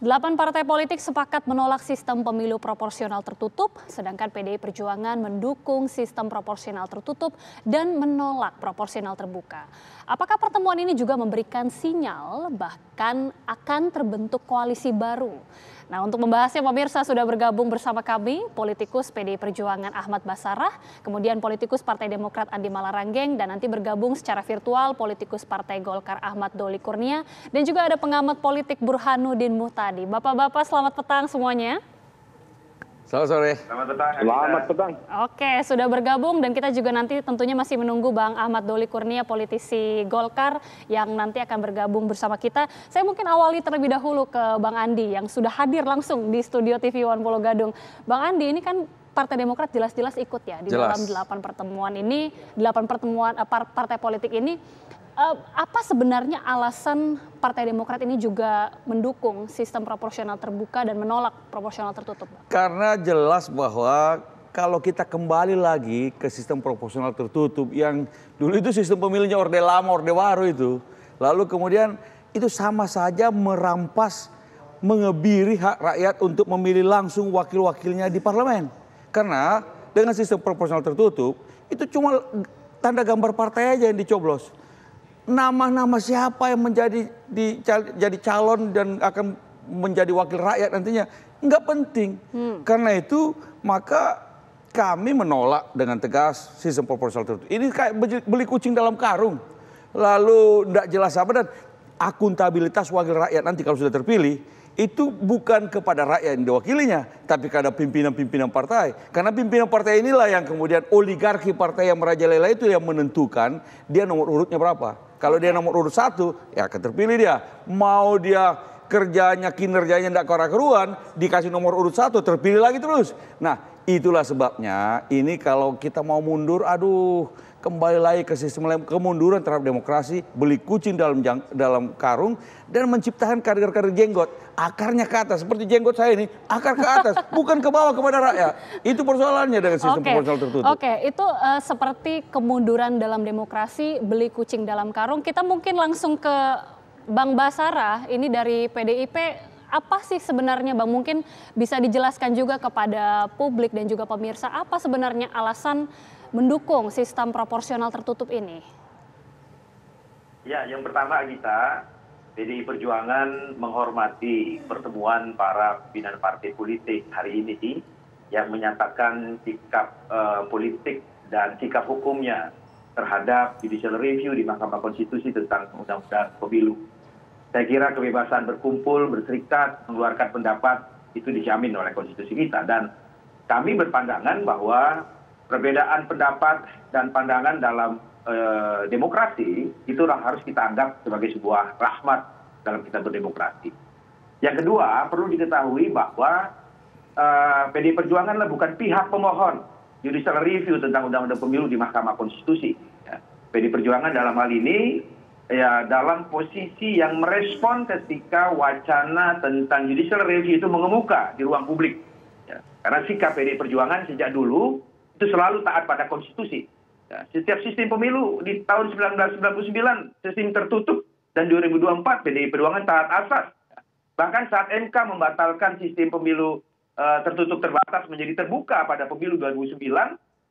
8 partai politik sepakat menolak sistem pemilu proporsional tertutup, sedangkan PDI Perjuangan mendukung sistem proporsional tertutup dan menolak proporsional terbuka. Apakah pertemuan ini juga memberikan sinyal bahkan akan terbentuk koalisi baru? Nah, untuk membahasnya pemirsa sudah bergabung bersama kami politikus PDI Perjuangan Ahmad Basarah, kemudian politikus Partai Demokrat Andi Malarangeng, dan nanti bergabung secara virtual politikus Partai Golkar Ahmad Doli Kurnia, dan juga ada pengamat politik Burhanuddin Muhtadi. Bapak-bapak selamat petang semuanya. Selamat sore. Selamat petang. Selamat petang. Oke, sudah bergabung dan kita juga nanti tentunya masih menunggu Bang Ahmad Doli Kurnia, politisi Golkar yang nanti akan bergabung bersama kita. Saya mungkin awali terlebih dahulu ke Bang Andi yang sudah hadir langsung di studio TV One Pulau Gadung. Bang Andi, ini kan Partai Demokrat jelas-jelas ikut ya di dalam 8 pertemuan ini, 8 pertemuan partai politik ini. Apa sebenarnya alasan Partai Demokrat ini juga mendukung sistem proporsional terbuka dan menolak proporsional tertutup? Karena jelas bahwa kalau kita kembali lagi ke sistem proporsional tertutup yang dulu itu sistem pemilihnya Orde Lama, Orde Baru itu. Lalu kemudian itu sama saja merampas, mengebiri hak rakyat untuk memilih langsung wakil-wakilnya di parlemen. Karena dengan sistem proporsional tertutup itu cuma tanda gambar partai aja yang dicoblos. Nama-nama siapa yang jadi calon dan akan menjadi wakil rakyat nantinya nggak penting. Karena itu maka kami menolak dengan tegas sistem proporsional tertutup. Ini kayak beli kucing dalam karung. Lalu nggak jelas apa, dan akuntabilitas wakil rakyat nanti kalau sudah terpilih itu bukan kepada rakyat yang diwakilinya, tapi kepada pimpinan-pimpinan partai. Karena pimpinan partai inilah yang kemudian oligarki partai yang merajalela itu yang menentukan dia nomor urutnya berapa. Kalau dia nomor urut 1, ya akan terpilih dia. Mau dia kerjanya, kinerjanya tidak karu-karuan, dikasih nomor urut 1, terpilih lagi terus. Nah, itulah sebabnya ini kalau kita mau mundur, aduh, kembali lagi ke sistem kemunduran terhadap demokrasi, beli kucing dalam karung, dan menciptakan kader-kader jenggot. Akarnya ke atas, seperti jenggot saya ini, akar ke atas, bukan ke bawah kepada rakyat. Itu persoalannya dengan sistem proporsional tertutup. Oke, itu seperti kemunduran dalam demokrasi, beli kucing dalam karung. Kita mungkin langsung ke Bang Basarah, ini dari PDIP. Apa sih sebenarnya Bang, mungkin bisa dijelaskan juga kepada publik dan juga pemirsa, apa sebenarnya alasan mendukung sistem proporsional tertutup ini? Ya, yang pertama kita PDI Perjuangan menghormati pertemuan para pimpinan partai politik hari ini yang menyatakan sikap politik dan sikap hukumnya terhadap judicial review di Mahkamah Konstitusi tentang undang-undang pemilu. Saya kira kebebasan berkumpul, berserikat, mengeluarkan pendapat itu dijamin oleh konstitusi kita, dan kami berpandangan bahwa perbedaan pendapat dan pandangan dalam demokrasi itulah harus kita anggap sebagai sebuah rahmat dalam kita berdemokrasi. Yang kedua, perlu diketahui bahwa PDI Perjuanganlah bukan pihak pemohon judicial review tentang undang-undang pemilu di Mahkamah Konstitusi. PDI Perjuangan dalam hal ini ya dalam posisi yang merespon ketika wacana tentang judicial review itu mengemuka di ruang publik. Karena sikap PDI Perjuangan sejak dulu itu selalu taat pada konstitusi. Setiap sistem pemilu di tahun 1999 sistem tertutup, dan 2024 PDI Perjuangan taat asas. Bahkan saat MK membatalkan sistem pemilu tertutup terbatas menjadi terbuka pada pemilu 2009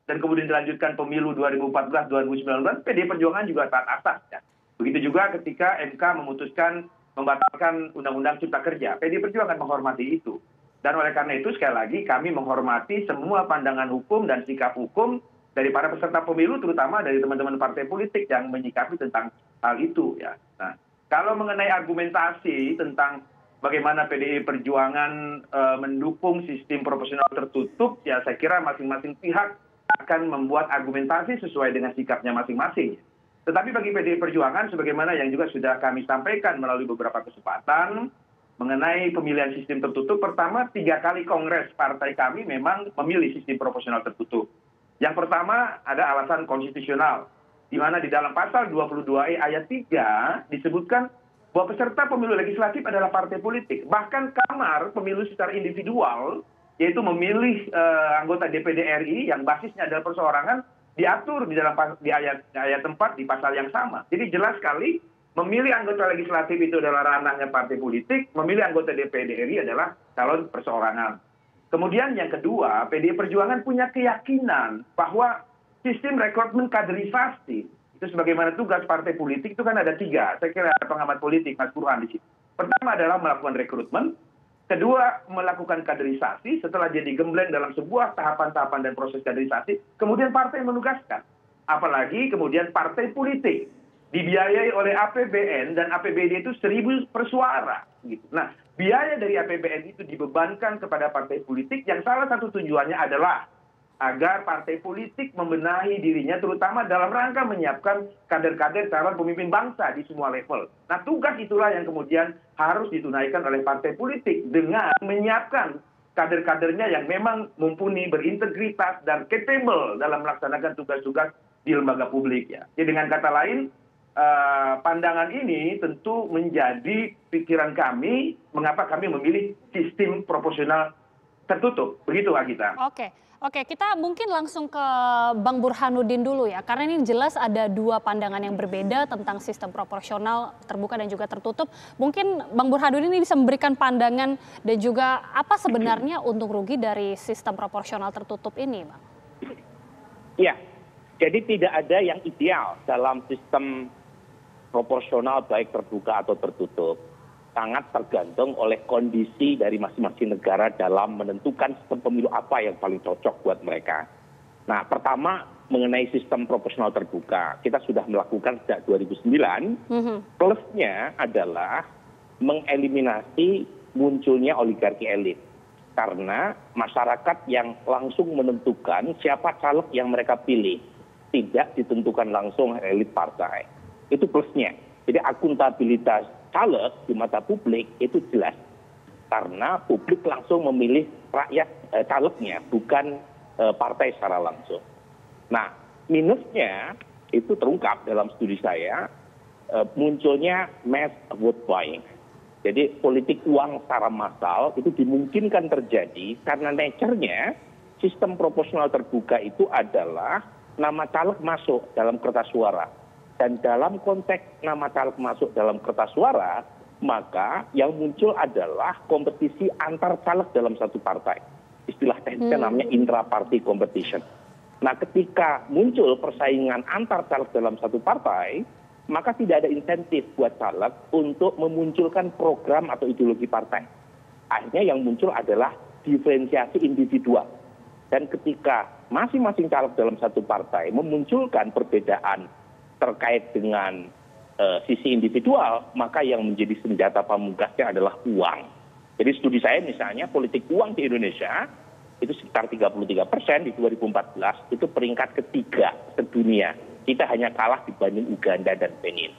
dan kemudian dilanjutkan pemilu 2014-2019, PDI Perjuangan juga taat asas. Begitu juga ketika MK memutuskan membatalkan Undang-Undang Cipta Kerja, PDI Perjuangan menghormati itu. Dan oleh karena itu sekali lagi kami menghormati semua pandangan hukum dan sikap hukum dari para peserta pemilu, terutama dari teman-teman partai politik yang menyikapi tentang hal itu. Ya. Nah, kalau mengenai argumentasi tentang bagaimana PDI Perjuangan mendukung sistem proporsional tertutup, ya saya kira masing-masing pihak akan membuat argumentasi sesuai dengan sikapnya masing-masing. Tetapi bagi PDI Perjuangan, sebagaimana yang juga sudah kami sampaikan melalui beberapa kesempatan, mengenai pemilihan sistem tertutup, pertama 3 kali kongres partai kami memang memilih sistem proporsional tertutup. Yang pertama ada alasan konstitusional, di mana di dalam pasal 22E ayat 3 disebutkan bahwa peserta pemilu legislatif adalah partai politik. Bahkan kamar pemilu secara individual, yaitu memilih anggota DPD RI yang basisnya adalah perseorangan, diatur di dalam di ayat 4 di pasal yang sama. Jadi jelas sekali memilih anggota legislatif itu adalah ranahnya partai politik, memilih anggota DPD RI adalah calon perseorangan. Kemudian yang kedua, PDI Perjuangan punya keyakinan bahwa sistem rekrutmen kaderisasi itu sebagaimana tugas partai politik itu kan ada 3. Saya kira ada pengamat politik, Mas Burhan di situ. Pertama adalah melakukan rekrutmen, kedua melakukan kaderisasi, setelah jadi gembleng dalam sebuah tahapan-tahapan dan proses kaderisasi, kemudian partai menugaskan. Apalagi kemudian partai politik dibiayai oleh APBN dan APBD itu 1.000 per suara. Gitu. Nah, biaya dari APBN itu dibebankan kepada partai politik yang salah satu tujuannya adalah agar partai politik membenahi dirinya terutama dalam rangka menyiapkan kader-kader calon pemimpin bangsa di semua level. Nah, tugas itulah yang kemudian harus ditunaikan oleh partai politik dengan menyiapkan kader-kadernya yang memang mumpuni, berintegritas, dan capable dalam melaksanakan tugas-tugas di lembaga publik. Ya. Jadi dengan kata lain, pandangan ini tentu menjadi pikiran kami mengapa kami memilih sistem proporsional tertutup. Begitu, Agita. Oke, kita mungkin langsung ke Bang Burhanuddin dulu ya, karena ini jelas ada 2 pandangan yang berbeda tentang sistem proporsional terbuka dan juga tertutup. Mungkin Bang Burhanuddin ini bisa memberikan pandangan dan juga apa sebenarnya untung rugi dari sistem proporsional tertutup ini, Bang? Iya, jadi tidak ada yang ideal dalam sistem proporsional baik terbuka atau tertutup. Sangat tergantung oleh kondisi dari masing-masing negara dalam menentukan sistem pemilu apa yang paling cocok buat mereka. Nah, pertama mengenai sistem proporsional terbuka, kita sudah melakukan sejak 2009. Plusnya adalah mengeliminasi munculnya oligarki elit. Karena masyarakat yang langsung menentukan siapa caleg yang mereka pilih. Tidak ditentukan langsung elit partai. Itu plusnya. Jadi akuntabilitas caleg di mata publik itu jelas. Karena publik langsung memilih rakyat calegnya, bukan partai secara langsung. Nah, minusnya itu terungkap dalam studi saya, munculnya mass vote buying. Jadi politik uang secara massal itu dimungkinkan terjadi karena nature-nya sistem proporsional terbuka itu adalah nama caleg masuk dalam kertas suara. Dan dalam konteks nama caleg masuk dalam kertas suara, maka yang muncul adalah kompetisi antar caleg dalam satu partai. Istilah teknisnya namanya intra-party competition. Nah, ketika muncul persaingan antar caleg dalam satu partai, maka tidak ada insentif buat caleg untuk memunculkan program atau ideologi partai. Akhirnya yang muncul adalah diferensiasi individual. Dan ketika masing-masing caleg dalam satu partai memunculkan perbedaan terkait dengan sisi individual, maka yang menjadi senjata pamungkasnya adalah uang. Jadi studi saya misalnya politik uang di Indonesia itu sekitar 33% di 2014, itu peringkat ketiga sedunia. Kita hanya kalah dibanding Uganda dan Benin.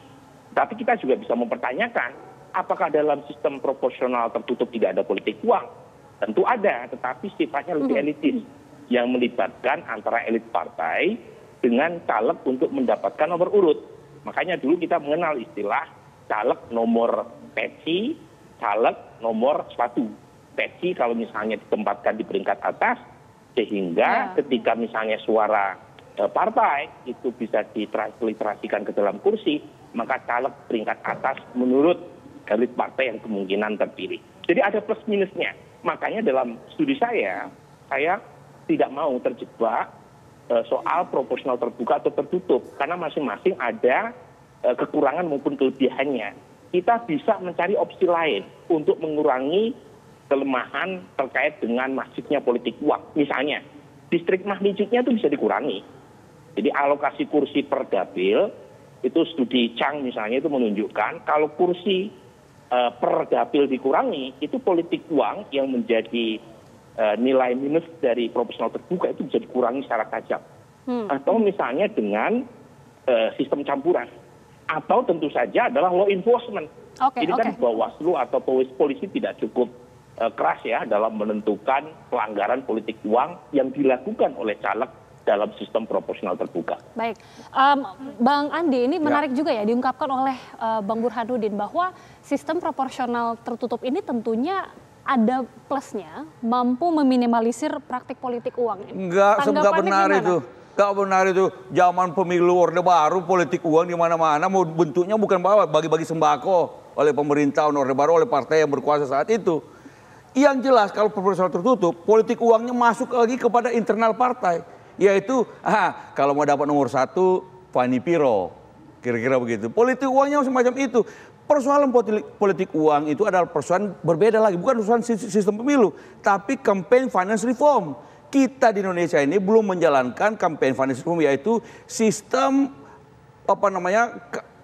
Tapi kita juga bisa mempertanyakan, apakah dalam sistem proporsional tertutup tidak ada politik uang? Tentu ada, tetapi sifatnya lebih elitis, yang melibatkan antara elit partai dengan caleg untuk mendapatkan nomor urut. Makanya dulu kita mengenal istilah caleg nomor peci, caleg nomor sepatu. Peci kalau misalnya ditempatkan di peringkat atas, sehingga ketika misalnya suara partai itu bisa ditransliterasikan ke dalam kursi, maka caleg peringkat atas menurut elit partai yang kemungkinan terpilih. Jadi ada plus minusnya. Makanya dalam studi saya tidak mau terjebak soal proporsional terbuka atau tertutup, karena masing-masing ada kekurangan maupun kelebihannya. Kita bisa mencari opsi lain untuk mengurangi kelemahan terkait dengan masifnya politik uang. Misalnya, distrik magnitude-nya itu bisa dikurangi. Jadi alokasi kursi per dapil, itu studi Chang misalnya itu menunjukkan kalau kursi per dapil dikurangi, itu politik uang yang menjadi nilai minus dari proporsional terbuka itu bisa dikurangi secara tajam. Atau misalnya dengan sistem campuran. Atau tentu saja adalah law enforcement. Jadi kan Bawaslu atau polisi tidak cukup keras ya dalam menentukan pelanggaran politik uang yang dilakukan oleh caleg dalam sistem proporsional terbuka. Baik, Bang Andi, ini menarik juga ya diungkapkan oleh Bang Burhanuddin bahwa sistem proporsional tertutup ini tentunya ada plusnya, mampu meminimalisir praktik politik uang. Enggak benar itu. Gak benar itu zaman pemilu Orde Baru, politik uang di mana-mana, mau bentuknya bukan bahwa bagi-bagi sembako oleh pemerintah Orde Baru, oleh partai yang berkuasa saat itu. Yang jelas kalau proporsional tertutup, politik uangnya masuk lagi kepada internal partai. Yaitu, kalau mau dapat nomor 1, Fani Piro. Kira-kira begitu. Politik uangnya semacam itu. Persoalan politik uang itu adalah persoalan berbeda lagi. Bukan persoalan sistem pemilu, tapi campaign finance reform. Kita di Indonesia ini belum menjalankan campaign finance reform, yaitu sistem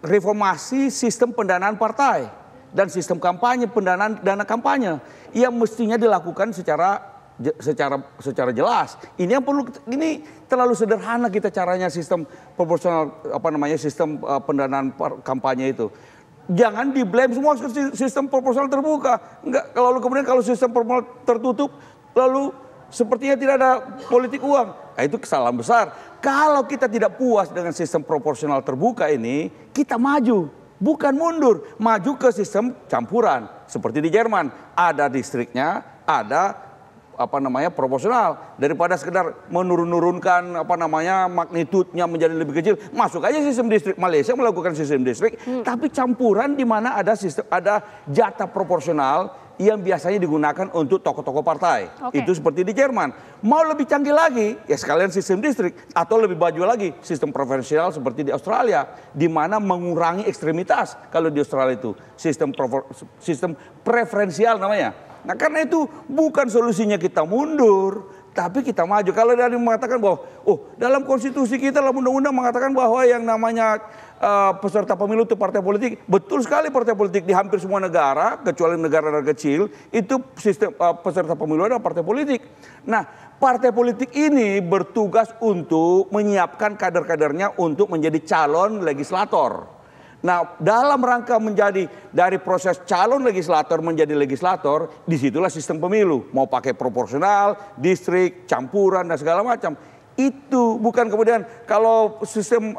reformasi sistem pendanaan partai dan sistem kampanye, pendanaan dana kampanye yang mestinya dilakukan secara jelas. Ini yang perlu, ini terlalu sederhana kita caranya sistem proporsional sistem pendanaan kampanye itu. Jangan di-blame semua sistem proporsional terbuka. Enggak, kemudian kalau sistem proporsional tertutup lalu sepertinya tidak ada politik uang. Nah, itu kesalahan besar. Kalau kita tidak puas dengan sistem proporsional terbuka ini, kita maju, bukan mundur. Maju ke sistem campuran. Seperti di Jerman, ada distriknya, ada proporsional. Daripada sekedar menurunkan magnitudenya menjadi lebih kecil, masuk aja sistem distrik. Malaysia melakukan sistem distrik, tapi campuran di mana ada jatah proporsional yang biasanya digunakan untuk tokoh-tokoh partai. Itu seperti di Jerman. Mau lebih canggih lagi, ya sekalian sistem distrik. Atau lebih maju lagi, sistem preferensial seperti di Australia. Di mana mengurangi ekstremitas. Kalau di Australia itu, sistem preferensial namanya. Nah karena itu bukan solusinya kita mundur, tapi kita maju. Kalau dari mengatakan bahwa, dalam konstitusi kita, dalam undang-undang mengatakan bahwa yang namanya peserta pemilu itu partai politik. Betul sekali partai politik di hampir semua negara, kecuali negara-negara kecil, itu sistem peserta pemilu adalah partai politik. Nah, partai politik ini bertugas untuk menyiapkan kader-kadernya untuk menjadi calon legislator. Nah, dalam rangka menjadi dari proses calon legislator menjadi legislator, disitulah sistem pemilu. Mau pakai proporsional, distrik, campuran, dan segala macam. Itu bukan kemudian kalau sistem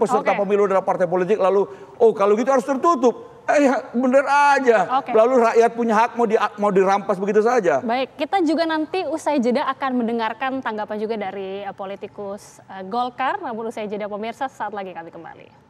peserta pemilu adalah partai politik lalu kalau gitu harus tertutup. Bener aja. Lalu rakyat punya hak mau dirampas begitu saja. Baik, kita juga nanti usai jeda akan mendengarkan tanggapan juga dari politikus Golkar. Namun usai jeda pemirsa, saat lagi kami kembali.